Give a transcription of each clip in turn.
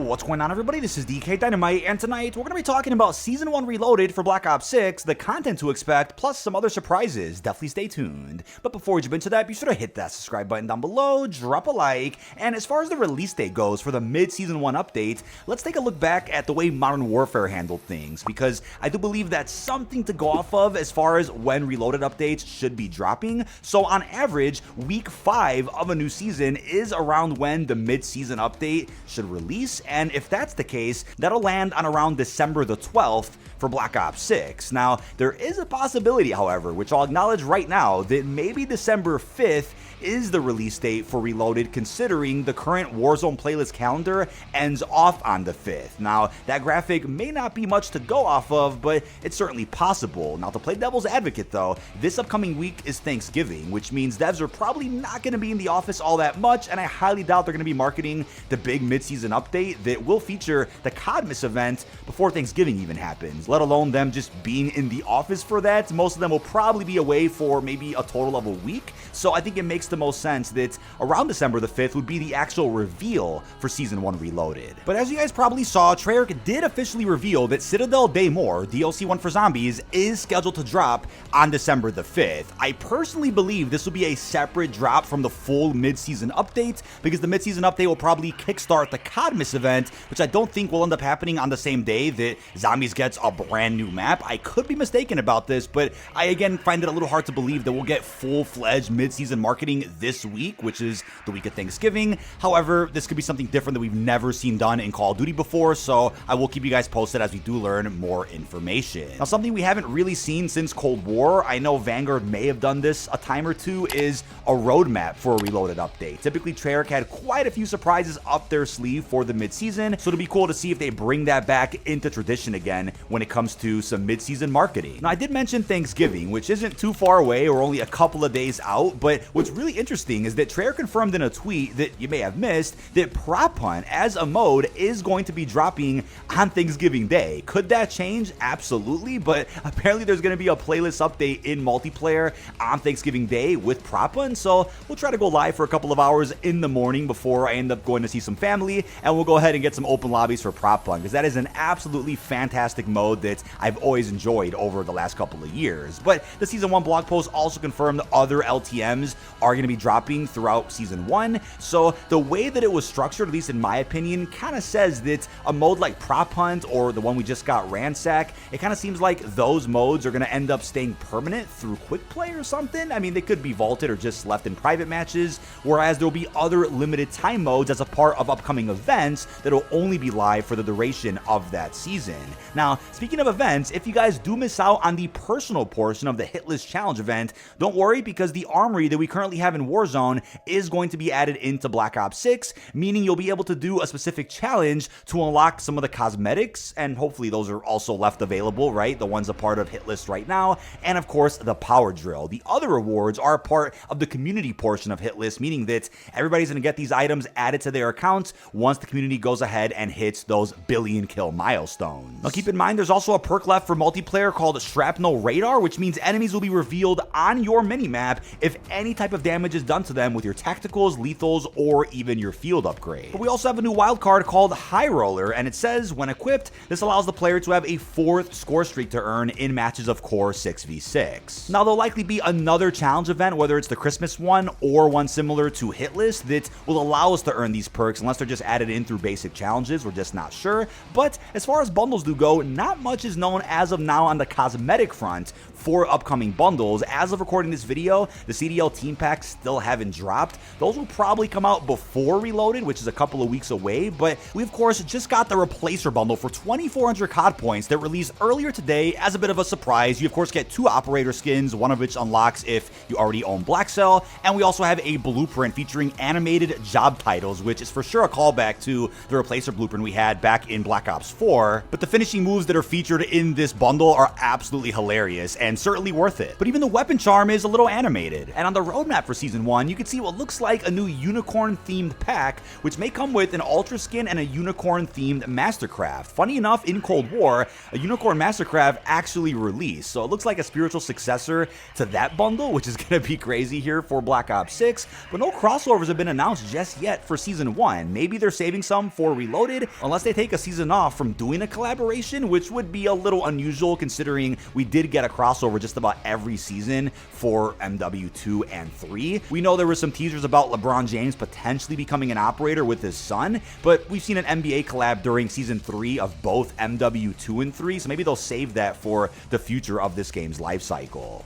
What's going on, everybody? This is dkdynamite, and tonight we're going to be talking about Season 1 Reloaded for Black Ops 6, the content to expect, plus some other surprises. Definitely stay tuned. But before we jump into that, be sure to hit that subscribe button down below, drop a like, and as far as the release date goes for the mid-Season 1 update, let's take a look back at the way Modern Warfare handled things, because I do believe that's something to go off of as far as when Reloaded updates should be dropping. So on average, week 5 of a new season is around when the mid-season update should release, and if that's the case, that'll land on around December the 12th for Black Ops 6. Now, there is a possibility, however, which I'll acknowledge right now, that maybe December 5th is the release date for Reloaded, considering the current Warzone playlist calendar ends off on the 5th. Now, that graphic may not be much to go off of, but it's certainly possible. Now, to play devil's advocate though, this upcoming week is Thanksgiving, which means devs are probably not going to be in the office all that much, and I highly doubt they're going to be marketing the big mid-season update that will feature the CODMIS event before Thanksgiving even happens, let alone them just being in the office for that. Most of them will probably be away for maybe a total of a week, so I think it makes the most sense that around December the 5th would be the actual reveal for Season 1 Reloaded. But as you guys probably saw, Treyarch did officially reveal that Citadel Daymore, DLC 1 for Zombies, is scheduled to drop on December the 5th. I personally believe this will be a separate drop from the full mid-season update, because the mid-season update will probably kickstart the CODMIS event, which I don't think will end up happening on the same day that Zombies gets a brand new map. I could be mistaken about this, but I again find it a little hard to believe that we'll get full-fledged mid-season marketing this week, which is the week of Thanksgiving. However, this could be something different that we've never seen done in Call of Duty before, so I will keep you guys posted as we do learn more information. Now, something we haven't really seen since Cold War, I know Vanguard may have done this a time or two, is a roadmap for a Reloaded update. Typically, Treyarch had quite a few surprises up their sleeve for the mid-season, so it'll be cool to see if they bring that back into tradition again when it comes to some mid-season marketing. Now, I did mention Thanksgiving, which isn't too far away or only a couple of days out, but what's really interesting is that Treyarch confirmed in a tweet that you may have missed that Prop Hunt as a mode is going to be dropping on Thanksgiving Day. Could that change? Absolutely, but apparently there's going to be a playlist update in multiplayer on Thanksgiving Day with Prop Hunt, so we'll try to go live for a couple of hours in the morning before I end up going to see some family, and we'll go ahead and get some open lobbies for Prop Hunt, because that is an absolutely fantastic mode that I've always enjoyed over the last couple of years. But the Season 1 blog post also confirmed that other LTMs are going to be dropping throughout Season 1, so the way that it was structured, at least in my opinion, kind of says that a mode like Prop Hunt or the one we just got, Ransack, it kind of seems like those modes are going to end up staying permanent through quick play or something. I mean, they could be vaulted or just left in private matches, whereas there will be other limited time modes as a part of upcoming events that will only be live for the duration of that season. Now, speaking of events, if you guys do miss out on the personal portion of the Hit List Challenge event, don't worry, because the Armory that we currently have in Warzone is going to be added into Black Ops 6, meaning you'll be able to do a specific challenge to unlock some of the cosmetics, and hopefully those are also left available, right? The ones a part of Hit List right now, and of course the Power Drill. The other rewards are a part of the community portion of Hit List, meaning that everybody's going to get these items added to their accounts once the community goes ahead and hits those billion kill milestones. Now keep in mind, there's also a perk left for multiplayer called Shrapnel Radar, which means enemies will be revealed on your minimap if any type of damage is done to them with your tacticals, lethals, or even your field upgrade. But we also have a new wildcard called High Roller, and it says when equipped, this allows the player to have a 4th score streak to earn in matches of core 6v6. Now there'll likely be another challenge event, whether it's the Christmas one or one similar to Hit List, that will allow us to earn these perks unless they're just added in through basic challenges. We're just not sure. But as far as bundles do go, not much is known as of now on the cosmetic front for upcoming bundles. As of recording this video, the CDL team packs still haven't dropped. Those will probably come out before Reloaded, which is a couple of weeks away, but we of course just got the Replacer bundle for 2,400 COD points that released earlier today as a bit of a surprise. You of course get 2 operator skins, one of which unlocks if you already own Blackcell, and we also have a blueprint featuring animated job titles, which is for sure a callback to the Replacer blueprint we had back in Black Ops 4, but the finishing moves that are featured in this bundle are absolutely hilarious and certainly worth it. But even the weapon charm is a little animated, and on the roadmap for Season 1, you can see what looks like a new unicorn-themed pack, which may come with an Ultra Skin and a unicorn-themed Mastercraft. Funny enough, in Cold War, a unicorn Mastercraft actually released, so it looks like a spiritual successor to that bundle, which is going to be crazy here for Black Ops 6, but no crossovers have been announced just yet for Season 1. Maybe they're saving some for Reloaded, unless they take a season off from doing a collaboration, which would be a little unusual considering we did get a crossover just about every season for MW2 and 3. We know there were some teasers about LeBron James potentially becoming an operator with his son, but we've seen an NBA collab during season 3 of both MW2 and 3, so maybe they'll save that for the future of this game's life cycle.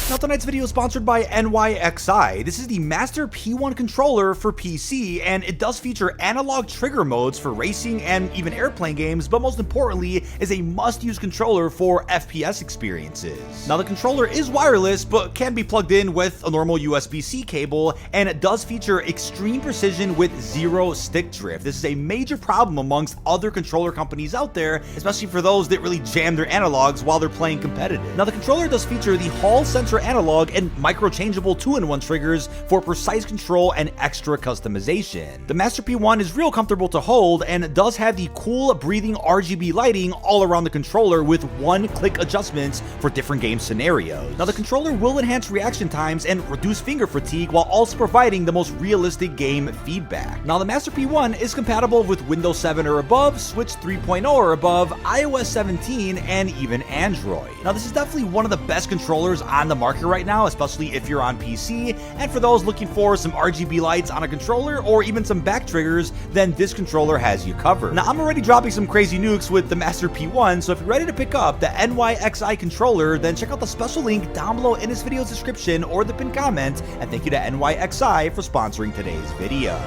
Now, tonight's video is sponsored by NYXI. This is the Master P1 controller for PC, and it does feature analog trigger modes for racing and even airplane games, but most importantly, is a must-use controller for FPS experiences. Now, the controller is wireless, but can be plugged in with a normal USB-C cable, and it does feature extreme precision with zero stick drift. This is a major problem amongst other controller companies out there, especially for those that really jam their analogs while they're playing competitive. Now, the controller does feature the Hall sensor analog and micro-changeable 2-in-1 triggers for precise control and extra customization. The Master P1 is real comfortable to hold and does have the cool breathing RGB lighting all around the controller with one-click adjustments for different game scenarios. Now, the controller will enhance reaction times and reduce finger fatigue while also providing the most realistic game feedback. Now, the Master P1 is compatible with Windows 7 or above, Switch 3.0 or above, iOS 17, and even Android. Now, this is definitely one of the best controllers on the market right now, especially if you're on PC, and for those looking for some RGB lights on a controller or even some back triggers, then this controller has you covered. Now, I'm already dropping some crazy nukes with the Master P1, so if you're ready to pick up the NYXI controller, then check out the special link down below in this video's description or the pinned comment, and thank you to NYXI for sponsoring today's video.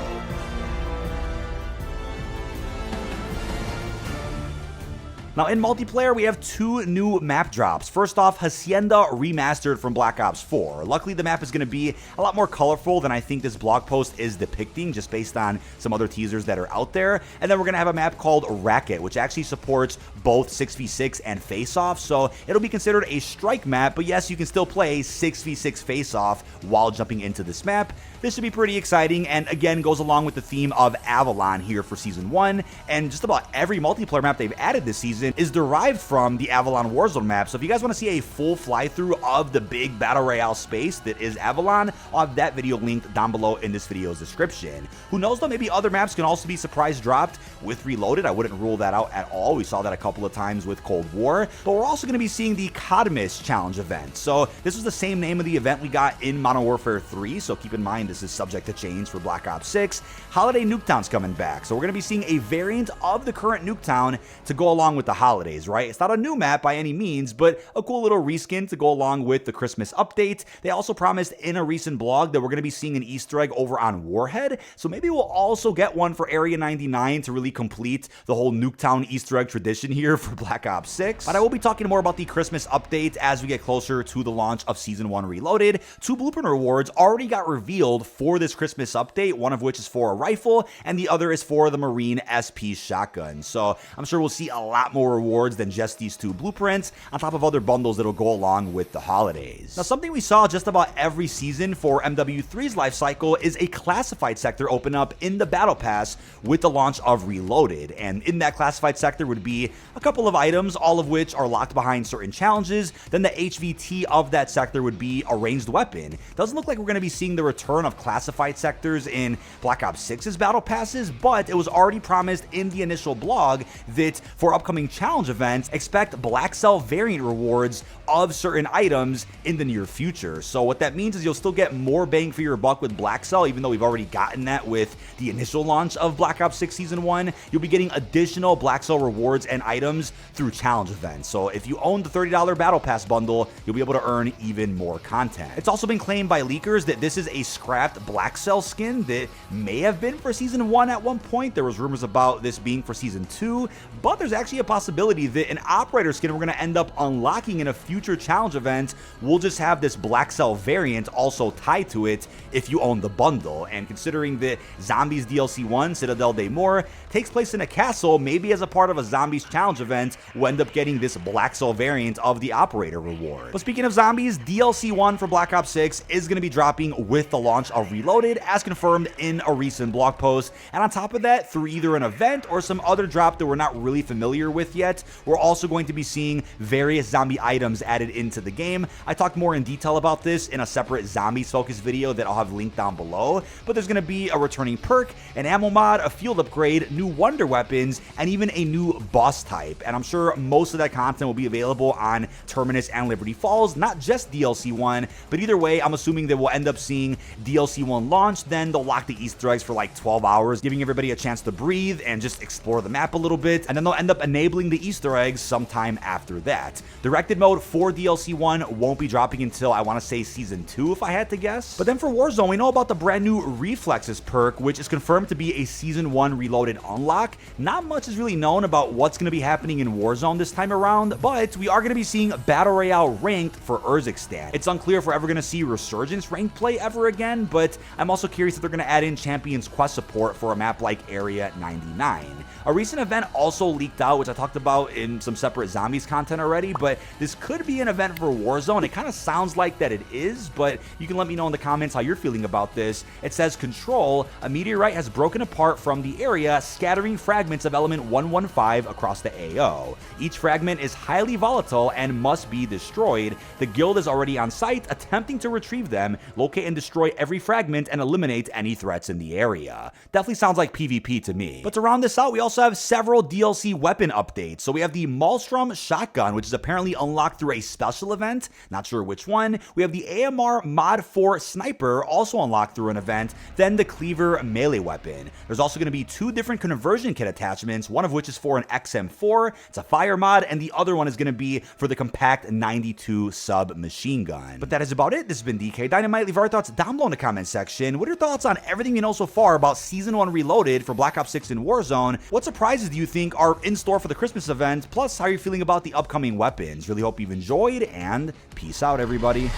Now, in multiplayer, we have two new map drops. First off, Hacienda Remastered from Black Ops 4. Luckily, the map is going to be a lot more colorful than I think this blog post is depicting, just based on some other teasers that are out there. And then we're going to have a map called Racket, which actually supports both 6v6 and face-off, so it'll be considered a strike map, but yes, you can still play 6v6 face-off while jumping into this map. This should be pretty exciting, and again, goes along with the theme of Avalon here for Season 1, and just about every multiplayer map they've added this season is derived from the Avalon Warzone map. So if you guys want to see a full fly-through of the big Battle Royale space that is Avalon, I'll have that video linked down below in this video's description. Who knows though, maybe other maps can also be surprise dropped with Reloaded. I wouldn't rule that out at all. We saw that a couple of times with Cold War, but we're also going to be seeing the Cadmus Challenge event. So this was the same name of the event we got in Modern Warfare 3, so keep in mind this is subject to change for Black Ops 6. Holiday Nuketown's coming back, so we're going to be seeing a variant of the current Nuketown to go along with the holidays, right? It's not a new map by any means, but a cool little reskin to go along with the Christmas update. They also promised in a recent blog that we're going to be seeing an Easter egg over on Warhead, so maybe we'll also get one for Area 99 to really complete the whole Nuketown Easter egg tradition here for Black Ops 6. But I will be talking more about the Christmas update as we get closer to the launch of Season 1 Reloaded. 2 Blueprint rewards already got revealed for this Christmas update, one of which is for a rifle, and the other is for the Marine SP shotgun. So I'm sure we'll see a lot more rewards than just these 2 blueprints, on top of other bundles that'll go along with the holidays. Now, something we saw just about every season for MW3's life cycle is a classified sector open up in the Battle Pass with the launch of Reloaded, and in that classified sector would be a couple of items, all of which are locked behind certain challenges. Then the HVT of that sector would be a ranged weapon. Doesn't look like we're going to be seeing the return of classified sectors in Black Ops 6's Battle Passes, but it was already promised in the initial blog that for upcoming challenge events, expect Blackcell variant rewards of certain items in the near future. So what that means is you'll still get more bang for your buck with Blackcell, even though we've already gotten that with the initial launch of Black Ops 6 Season 1. You'll be getting additional Blackcell rewards and items through challenge events. So if you own the $30 Battle Pass bundle, you'll be able to earn even more content. It's also been claimed by leakers that this is a scrapped Blackcell skin that may have been for Season 1 at one point. There was rumors about this being for Season 2, but there's actually a possibility that an operator skin we're going to end up unlocking in a future challenge event will just have this Blackcell variant also tied to it if you own the bundle. And considering that Zombies DLC 1, Citadel Day More, takes place in a castle, maybe as a part of a Zombies challenge event, we'll end up getting this Blackcell variant of the operator reward. But speaking of Zombies, DLC 1 for Black Ops 6 is going to be dropping with the launch of Reloaded, as confirmed in a recent blog post. And on top of that, through either an event or some other drop that we're not really familiar with with yet. We're also going to be seeing various zombie items added into the game. I talked more in detail about this in a separate zombies focused video that I'll have linked down below, but there's going to be a returning perk, an ammo mod, a field upgrade, new wonder weapons, and even a new boss type. And I'm sure most of that content will be available on Terminus and Liberty Falls, not just DLC 1, but either way, I'm assuming that we'll end up seeing DLC 1 launch, then they'll lock the Easter eggs for like 12 hours, giving everybody a chance to breathe and just explore the map a little bit, and then they'll end up enabling the Easter eggs sometime after that. Directed mode for DLC 1 won't be dropping until, I want to say, Season 2 if I had to guess. But then for Warzone, we know about the brand new Reflexes perk, which is confirmed to be a Season 1 Reloaded unlock. Not much is really known about what's going to be happening in Warzone this time around, but we are going to be seeing Battle Royale ranked for Urzikstan. It's unclear if we're ever going to see Resurgence ranked play ever again, but I'm also curious if they're going to add in Champions Quest support for a map like Area 99. A recent event also leaked out, which I talked about in some separate Zombies content already, but this could be an event for Warzone. It kind of sounds like that it is, but you can let me know in the comments how you're feeling about this. It says, Control, a meteorite has broken apart from the area, scattering fragments of element 115 across the AO. Each fragment is highly volatile and must be destroyed. The guild is already on site, attempting to retrieve them, locate and destroy every fragment, and eliminate any threats in the area. Definitely sounds like PvP to me. But to round this out, we also have several DLC weapon updates. So we have the Maelstrom shotgun, which is apparently unlocked through a special event, not sure which one. We have the AMR Mod 4 sniper, also unlocked through an event. Then the Cleaver melee weapon. There's also going to be two different conversion kit attachments, one of which is for an XM4, it's a fire mod, and the other one is going to be for the compact 92 submachine gun. But that is about it. This has been dkdynamite. Leave our thoughts down below in the comment section. What are your thoughts on everything you know so far about Season 1 Reloaded for Black Ops 6 and Warzone? What surprises do you think are in store for the Christmas event? Plus, how are you feeling about the upcoming weapons? Really hope you've enjoyed, and peace out, everybody.